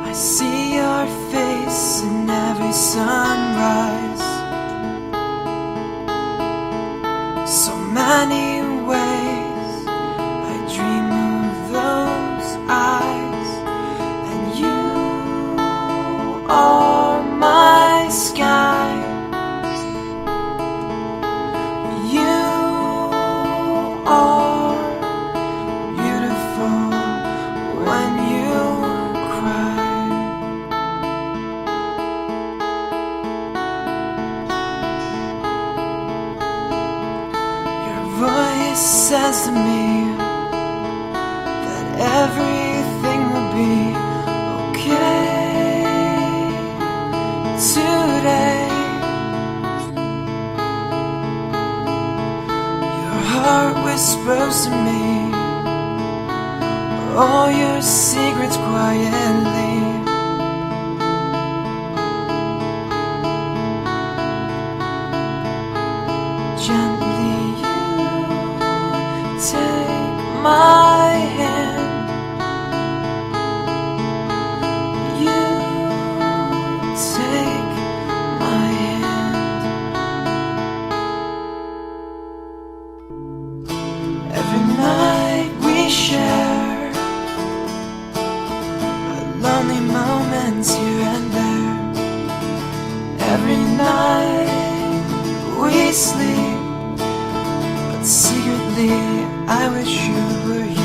I see your face in every sunrise. So many ways I dream of those eyes, and you are my sky. You are beautiful when you cry. Your voice says to me that everything will be okay today. Your heart whispers to me all your secrets quietly. Gently you take my hand. You take my hand. Every night we share lonely moments here and there. Every night we sleep, but secretly I wish you were here.